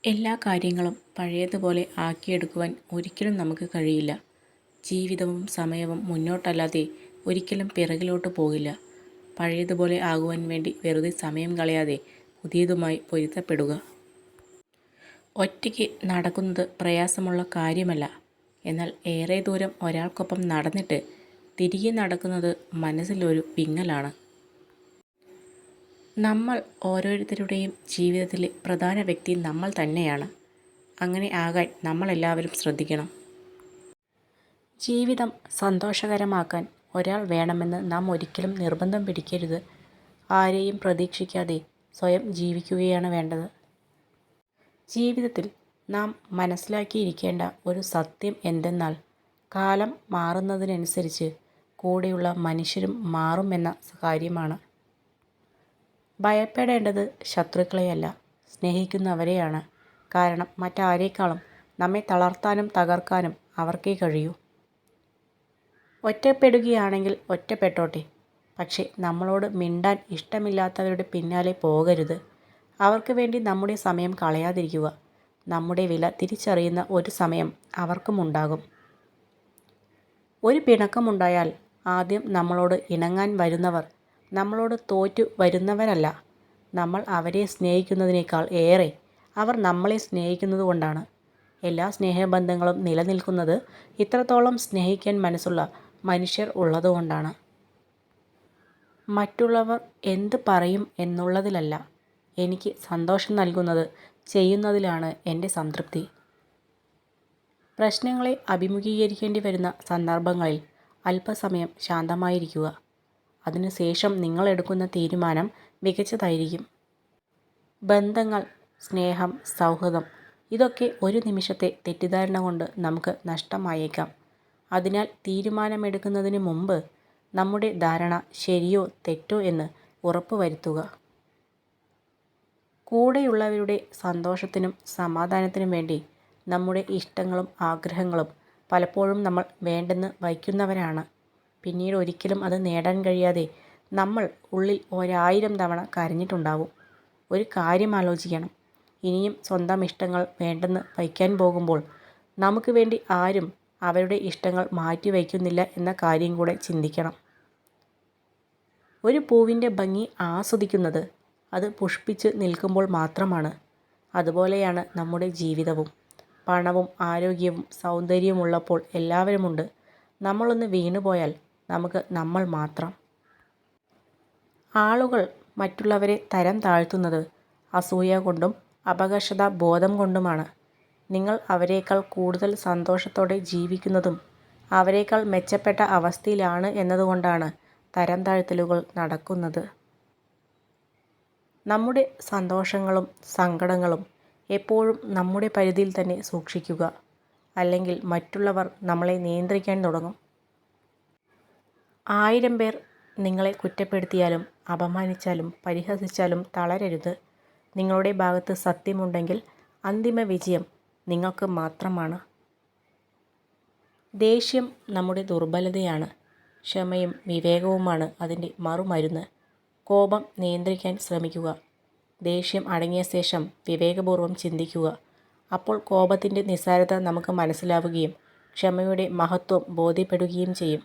എല്ലാ കാര്യങ്ങളും പഴയതുപോലെ ആക്കിയെടുക്കുവാൻ ഒരിക്കലും നമുക്ക് കഴിയില്ല. ജീവിതവും സമയവും മുന്നോട്ടല്ലാതെ ഒരിക്കലും പിറകിലോട്ട് പോകില്ല. പഴയതുപോലെ ആകുവാൻ വേണ്ടി വെറുതെ സമയം കളയാതെ പുതിയതുമായി പൊരുത്തപ്പെടുക. ഒറ്റയ്ക്ക് നടക്കുന്നത് പ്രയാസമുള്ള കാര്യമല്ല. എന്നാൽ ഏറെ ദൂരം ഒരാൾക്കൊപ്പം നടന്നിട്ട് തിരികെ നടക്കുന്നത് മനസ്സിലൊരു വിങ്ങലാണ്. നമ്മൾ ഓരോരുത്തരുടെയും ജീവിതത്തിലെ പ്രധാന വ്യക്തി നമ്മൾ തന്നെയാണ്. അങ്ങനെ ആകാൻ നമ്മളെല്ലാവരും ശ്രദ്ധിക്കണം. ജീവിതം സന്തോഷകരമാക്കാൻ ഒരാൾ വേണമെന്ന് നാം ഒരിക്കലും നിർബന്ധം പിടിക്കരുത്. ആരെയും പ്രതീക്ഷിക്കാതെ സ്വയം ജീവിക്കുകയാണ് വേണ്ടത്. ജീവിതത്തിൽ നാം മനസ്സിലാക്കിയിരിക്കേണ്ട ഒരു സത്യം എന്തെന്നാൽ, കാലം മാറുന്നതിനനുസരിച്ച് കൂടെയുള്ള മനുഷ്യരും മാറുമെന്ന കാര്യമാണ്. ഭയപ്പെടേണ്ടത് ശത്രുക്കളെയല്ല, സ്നേഹിക്കുന്നവരെയാണ്. കാരണം മറ്റാരേക്കാളും നമ്മെ തളർത്താനും തകർക്കാനും അവർക്കേ കഴിയൂ. ഒറ്റപ്പെടുകയാണെങ്കിൽ ഒറ്റപ്പെട്ടോട്ടെ. പക്ഷേ നമ്മളോട് മിണ്ടാൻ ഇഷ്ടമില്ലാത്തവരുടെ പിന്നാലെ പോകരുത്. അവർക്ക് വേണ്ടി നമ്മുടെ സമയം കളയാതിരിക്കുക. നമ്മുടെ വില തിരിച്ചറിയുന്ന ഒരു സമയം അവർക്കും ഉണ്ടാകും. ഒരു പിണക്കമുണ്ടായാൽ ആദ്യം നമ്മളോട് ഇണങ്ങാൻ വരുന്നവർ നമ്മളോട് തോറ്റു വരുന്നവരല്ല. നമ്മൾ അവരെ സ്നേഹിക്കുന്നതിനേക്കാൾ ഏറെ അവർ നമ്മളെ സ്നേഹിക്കുന്നത് കൊണ്ടാണ്. എല്ലാ സ്നേഹബന്ധങ്ങളും നിലനിൽക്കുന്നത് ഇത്രത്തോളം സ്നേഹിക്കാൻ മനസ്സുള്ള മനുഷ്യർ ഉള്ളതുകൊണ്ടാണ്. മറ്റുള്ളവർ എന്ത് പറയും എന്നുള്ളതിലല്ല, എനിക്ക് സന്തോഷം നൽകുന്നത് ചെയ്യുന്നതിലാണ് എൻ്റെ സംതൃപ്തി. പ്രശ്നങ്ങളെ അഭിമുഖീകരിക്കേണ്ടി വരുന്ന സന്ദർഭങ്ങളിൽ അല്പസമയം ശാന്തമായിരിക്കുക. അതിനുശേഷം നിങ്ങൾ എടുക്കുന്ന തീരുമാനം മികച്ചതായിരിക്കും. ബന്ധങ്ങൾ, സ്നേഹം, സൗഹൃദം ഇതൊക്കെ ഒരു നിമിഷത്തെ തെറ്റിദ്ധാരണ കൊണ്ട് നമുക്ക് നഷ്ടമായേക്കാം. അതിനാൽ തീരുമാനമെടുക്കുന്നതിന് മുമ്പ് നമ്മുടെ ധാരണ ശരിയോ തെറ്റോ എന്ന് ഉറപ്പുവരുത്തുക. കൂടെയുള്ളവരുടെ സന്തോഷത്തിനും സമാധാനത്തിനും വേണ്ടി നമ്മുടെ ഇഷ്ടങ്ങളും ആഗ്രഹങ്ങളും പലപ്പോഴും നമ്മൾ വേണ്ടെന്ന് വയ്ക്കുന്നവരാണ്. പിന്നീട് ഒരിക്കലും അത് നേടാൻ കഴിയാതെ നമ്മൾ ഉള്ളിൽ 1000 തവണ കരഞ്ഞിട്ടുണ്ടാവും. ഒരു കാര്യം ആലോചിക്കണം. ഇനിയും സ്വന്തം ഇഷ്ടങ്ങൾ വേണ്ടെന്ന് വയ്ക്കാൻ പോകുമ്പോൾ നമുക്ക് വേണ്ടി ആരും അവരുടെ ഇഷ്ടങ്ങൾ മാറ്റിവയ്ക്കുന്നില്ല എന്ന കാര്യം കൂടെ ചിന്തിക്കണം. ഒരു പൂവിൻ്റെ ഭംഗി ആസ്വദിക്കുന്നത് അത് പുഷ്പിച്ച് നിൽക്കുമ്പോൾ മാത്രമാണ്. അതുപോലെയാണ് നമ്മുടെ ജീവിതവും. പണവും ആരോഗ്യവും സൗന്ദര്യവും ഉള്ളപ്പോൾ എല്ലാവരുമുണ്ട്. നമ്മളൊന്ന് വീണുപോയാൽ നമുക്ക് നമ്മൾ മാത്രം. ആളുകൾ മറ്റുള്ളവരെ തരം താഴ്ത്തുന്നത് അസൂയ കൊണ്ടും അപകർഷതാ ബോധം കൊണ്ടുമാണ്. നിങ്ങൾ അവരേക്കാൾ കൂടുതൽ സന്തോഷത്തോടെ ജീവിക്കുന്നതും അവരേക്കാൾ മെച്ചപ്പെട്ട അവസ്ഥയിലാണ് എന്നതുകൊണ്ടാണ് തരം താഴ്ത്തലുകൾ നടക്കുന്നത്. നമ്മുടെ സന്തോഷങ്ങളും സങ്കടങ്ങളും എപ്പോഴും നമ്മുടെ പരിധിയിൽ തന്നെ സൂക്ഷിക്കുക. അല്ലെങ്കിൽ മറ്റുള്ളവർ നമ്മളെ നിയന്ത്രിക്കാൻ തുടങ്ങും. 1000 പേർ നിങ്ങളെ കുറ്റപ്പെടുത്തിയാലും അപമാനിച്ചാലും പരിഹസിച്ചാലും തളരരുത്. നിങ്ങളുടെ ഭാഗത്ത് സത്യമുണ്ടെങ്കിൽ അന്തിമ വിജയം നിങ്ങൾക്ക് മാത്രമാണ്. ദേഷ്യം നമ്മുടെ ദുർബലതയാണ്. ക്ഷമയും വിവേകവുമാണ് അതിൻ്റെ മറുമരുന്ന്. കോപം നിയന്ത്രിക്കാൻ ശ്രമിക്കുക. ദേഷ്യം അടങ്ങിയ ശേഷം വിവേകപൂർവ്വം ചിന്തിക്കുക. അപ്പോൾ കോപത്തിൻ്റെ നിസ്സാരത നമുക്ക് മനസ്സിലാവുകയും ക്ഷമയുടെ മഹത്വം ബോധ്യപ്പെടുകയും ചെയ്യും.